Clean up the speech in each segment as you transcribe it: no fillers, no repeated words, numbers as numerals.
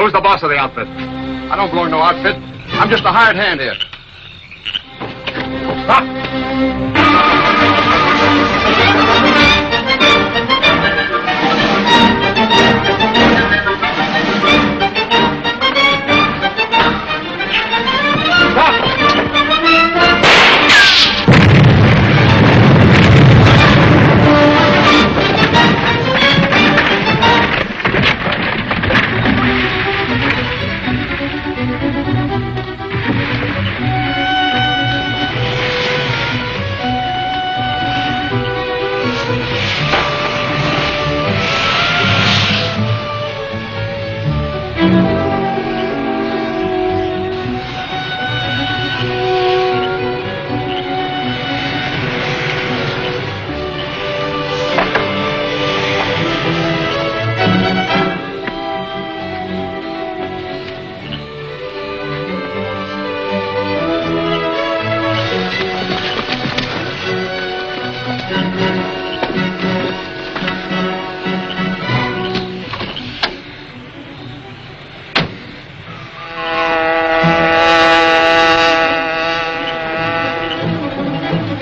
Who's the boss of the outfit? I don't belong to no outfit. I'm just a hired hand here.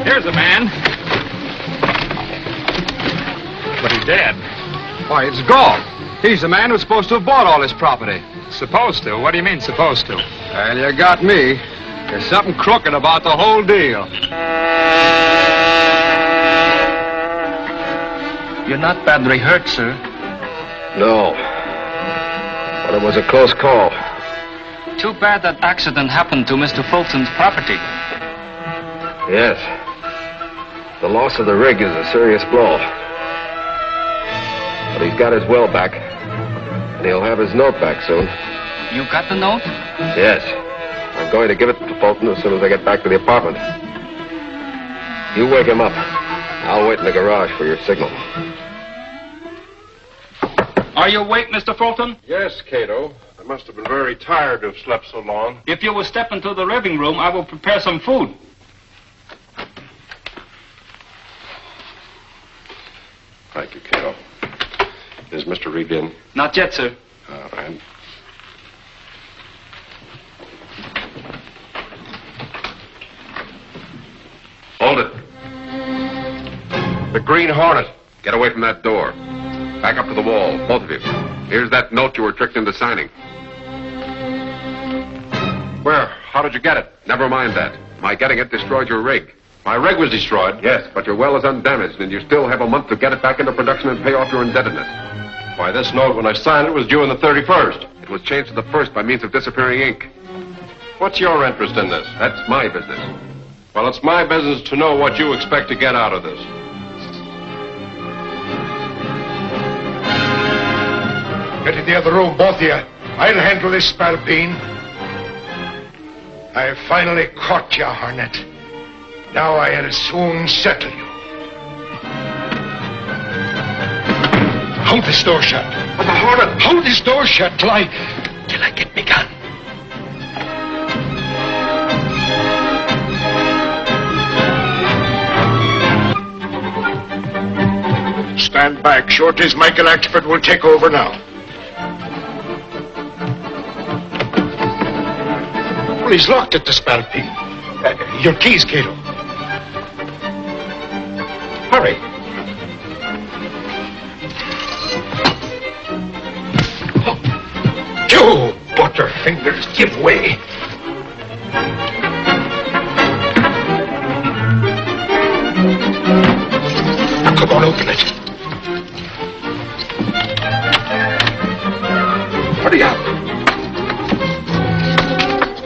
Here's a man. But he's dead. Why, it's gone. He's the man who's supposed to have bought all this property. Supposed to? What do you mean, supposed to? Well, you got me. There's something crooked about the whole deal. You're not badly hurt, sir. No. But it was a close call. Too bad that accident happened to Mr. Fulton's property. Yes. The loss of the rig is a serious blow. But he's got his well back. And he'll have his note back soon. You got the note? Yes. I'm going to give it to Fulton as soon as I get back to the apartment. You wake him up. I'll wait in the garage for your signal. Are you awake, Mr. Fulton? Yes, Cato. I must have been very tired to have slept so long. If you will step into the living room, I will prepare some food. Thank you, Cato. Is Mr. Reed in? Not yet, sir. All right. Hold it. The Green Hornet. Get away from that door. Back up to the wall, both of you. Here's that note you were tricked into signing. Where? How did you get it? Never mind that. My getting it destroyed your rig. My rig was destroyed. Yes, but your well is undamaged, and you still have a month to get it back into production and pay off your indebtedness. Why, this note, when I signed it, was due on the 31st. It was changed to the 1st by means of disappearing ink. What's your interest in this? That's my business. Well, it's my business to know what you expect to get out of this. Get in the other room, both of you. I'll handle this spalpeen. I finally caught you, Hornet. Now I'll soon settle you. Hold this door shut. But the Hornet... Hold this door shut till I get me gun. Stand back. Shorty's Michael Axford will take over now. Well, he's locked at the spalpeen. Your keys, Cato. Hurry. You butterfingers, give way. Now, come on, open it. Hurry up.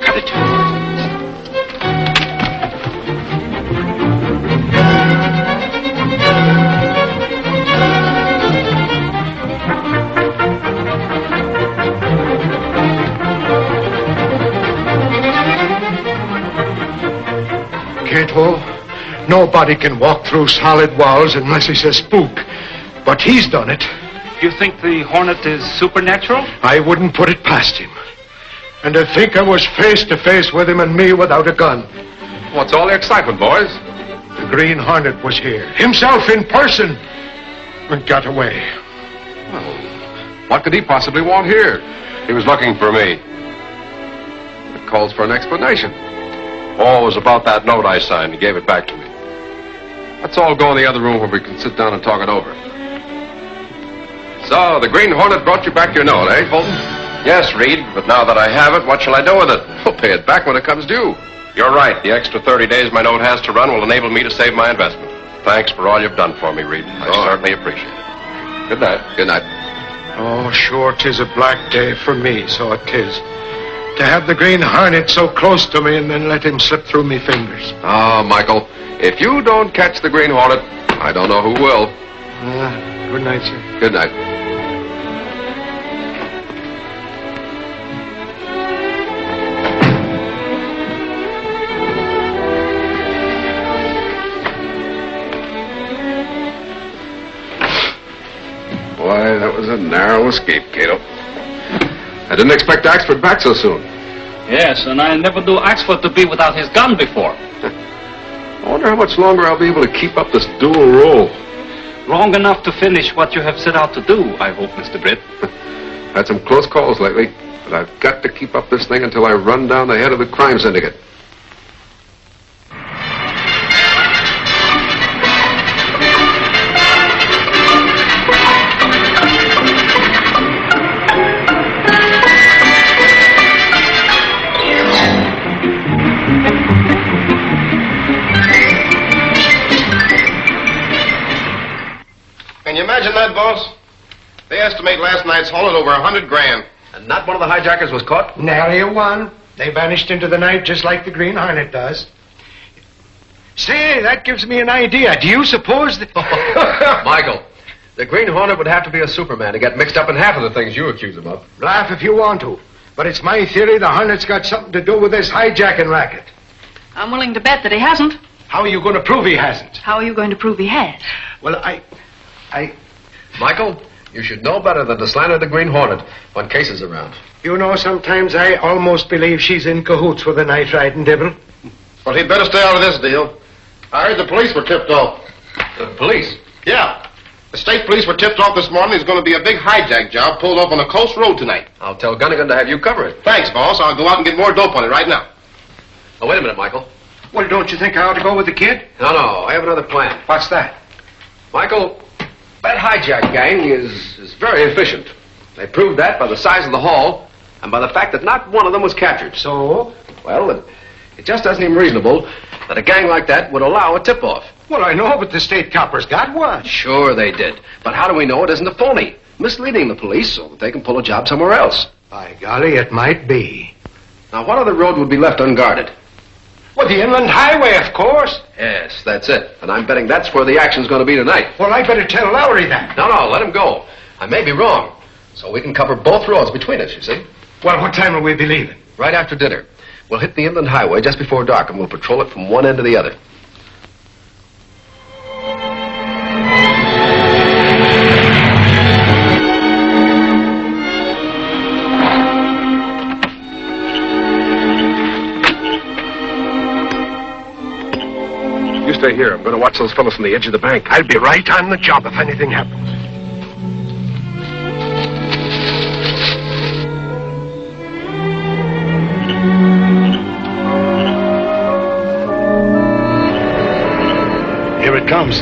Got it. Cato, nobody can walk through solid walls unless he's a spook. But he's done it. You think the Hornet is supernatural? I wouldn't put it past him. And to think I was face to face with him and me without a gun. What's all the excitement, boys? The Green Hornet was here, himself in person, and got away. Well, what could he possibly want here? He was looking for me. It calls for an explanation. Oh, it was about that note I signed. He gave it back to me. Let's all go in the other room where we can sit down and talk it over. So, the Green Hornet brought you back your note, eh, Fulton? Yes, Reed, but now that I have it, what shall I do with it? I'll pay it back when it comes due. You're right. The extra 30 days my note has to run will enable me to save my investment. Thanks for all you've done for me, Reed. I certainly appreciate it. Good night. Good night. Oh, sure, 'tis a black day for me, so it is. To have the Green Hornet so close to me and then let him slip through me fingers. Oh, Michael, if you don't catch the Green Hornet, I don't know who will. Good night, sir. Good night. Boy, that was a narrow escape, Cato. I didn't expect Axford back so soon. Yes, and I never knew Axford to be without his gun before. I wonder how much longer I'll be able to keep up this dual role. Long enough to finish what you have set out to do, I hope, Mr. Britt. Had some close calls lately, but I've got to keep up this thing until I run down the head of the crime syndicate. Can you imagine that, boss? They estimate last night's haul at over $100,000. And not one of the hijackers was caught? Nary a one. They vanished into the night just like the Green Hornet does. Say, that gives me an idea. Do you suppose that... Michael, the Green Hornet would have to be a Superman to get mixed up in half of the things you accuse him of. Laugh if you want to. But it's my theory the Hornet's got something to do with this hijacking racket. I'm willing to bet that he hasn't. How are you going to prove he hasn't? How are you going to prove he has? Well, I... Michael, you should know better than to slander the Green Hornet when Case is around. You know, sometimes I almost believe she's in cahoots with the night-riding devil. Well, he'd better stay out of this deal. I heard the police were tipped off. The police? Yeah. The state police were tipped off this morning. There's going to be a big hijack job pulled up on the coast road tonight. I'll tell Gunnigan to have you cover it. Thanks, boss. I'll go out and get more dope on it right now. Oh, wait a minute, Michael. Well, don't you think I ought to go with the kid? No, I have another plan. What's that? Michael, that hijack gang is very efficient. They proved that by the size of the haul and by the fact that not one of them was captured. So? Well, it just doesn't seem reasonable that a gang like that would allow a tip-off. Well, I know, but the state coppers got one. Sure they did. But how do we know it isn't a phony? Misleading the police so that they can pull a job somewhere else. By golly, it might be. Now, what other road would be left unguarded? Well, the Inland Highway, of course. Yes, that's it. And I'm betting that's where the action's going to be tonight. Well, I better tell Lowry that. No, let him go. I may be wrong. So we can cover both roads between us, you see. Well, what time will we be leaving? Right after dinner. We'll hit the Inland Highway just before dark, and we'll patrol it from one end to the other. You stay here. I'm going to watch those fellows from the edge of the bank. I'll be right on the job if anything happens. Here it comes.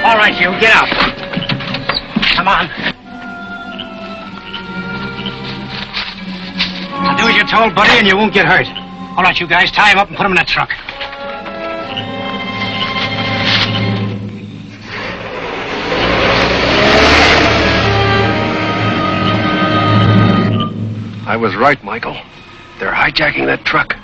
All right, you, get out. Come on. I'll do as you're told, buddy, and you won't get hurt. All right, you guys, tie him up and put him in that truck. I was right, Michael. They're hijacking that truck.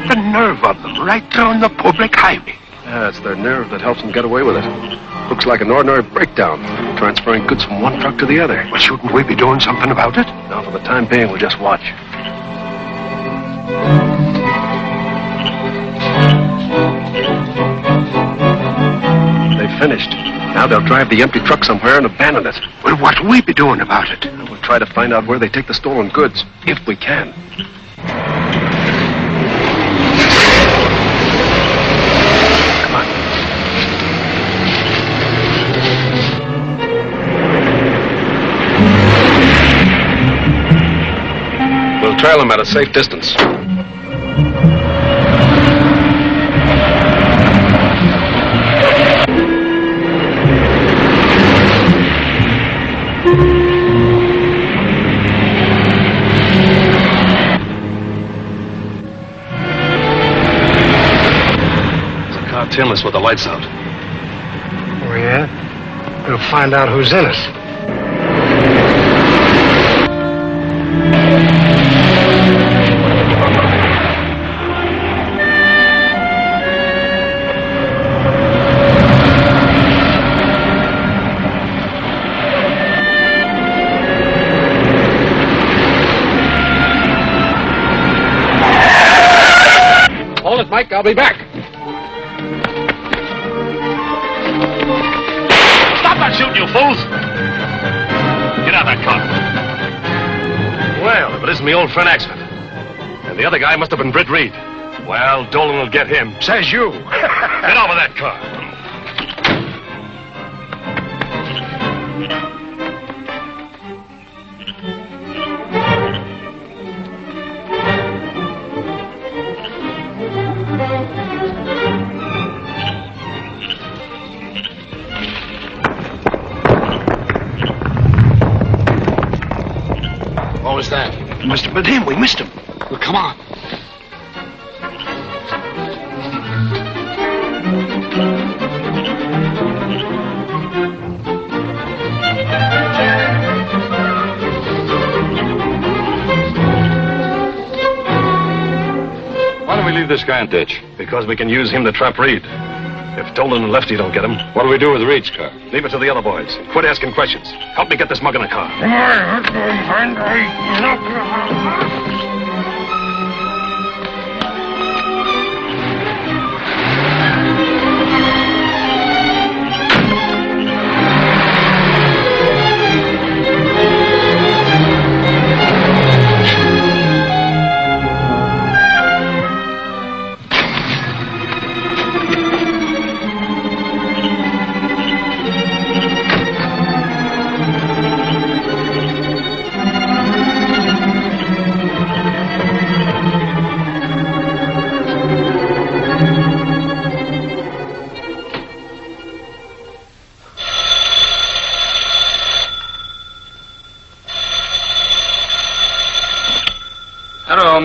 The nerve of them, right there on the public highway. Yeah, it's their nerve that helps them get away with it. Looks like an ordinary breakdown, transferring goods from one truck to the other. Well, shouldn't we be doing something about it? Now, for the time being, we'll just watch. They've finished. Now they'll drive the empty truck somewhere and abandon it. Well, what'll we be doing about it? We'll try to find out where they take the stolen goods, if we can. Come on. We'll trail them at a safe distance. Tinless with the lights out. Oh, yeah? We'll find out who's in it. Hold it, Mike. I'll be back. Stop that shooting, you fools! Get out of that car. Well, if it isn't my old friend Axford. And the other guy must have been Britt Reed. Well, Dolan will get him. Says you. Get over that car. What was that? It must have been him. We missed him. Well, come on. Why don't we leave this guy in ditch? Because we can use him to trap Reed. If Dolan and Lefty don't get him, What do we do with Reed's car? leave it to the other boys. Quit asking questions. Help me get this mug in the car.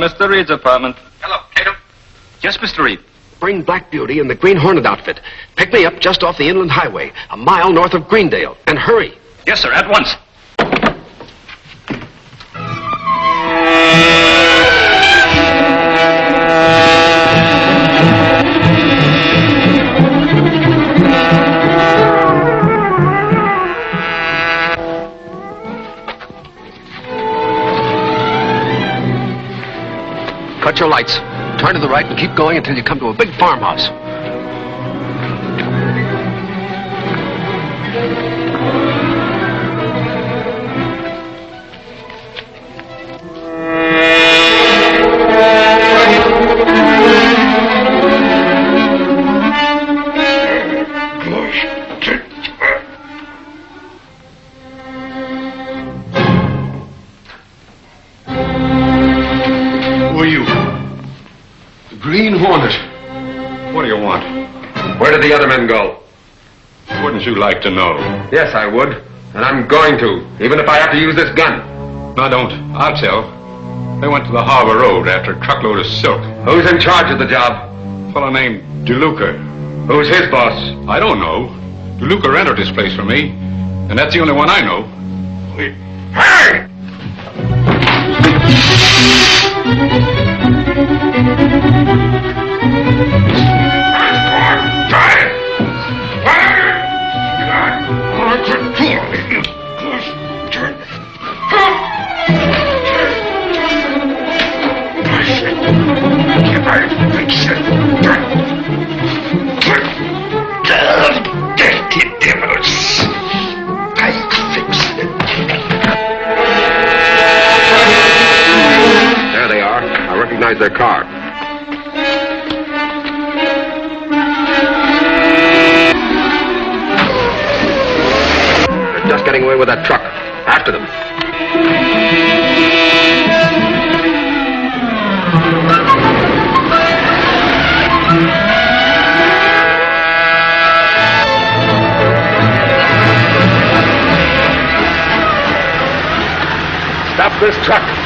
Mr. Reed's apartment. Hello, Cato. Yes, Mr. Reed. Bring Black Beauty in the Green Hornet outfit. Pick me up just off the inland highway, a mile north of Greendale. And hurry. Yes, sir, at once. Cut your lights. Turn to the right and keep going until you come to a big farmhouse. Who are you? The Green Hornet. What do you want? Where did the other men go? Wouldn't you like to know? Yes, I would. And I'm going to, even if I have to use this gun. No, don't. I'll tell. They went to the Harbor Road after a truckload of silk. Who's in charge of the job? A fellow named DeLuca. Who's his boss? I don't know. DeLuca rented this place for me, and that's the only one I know. Hey! Dirty devils. I fixed it. There they are. I recognize their car. They're just getting away with that truck. After them. Stop this truck.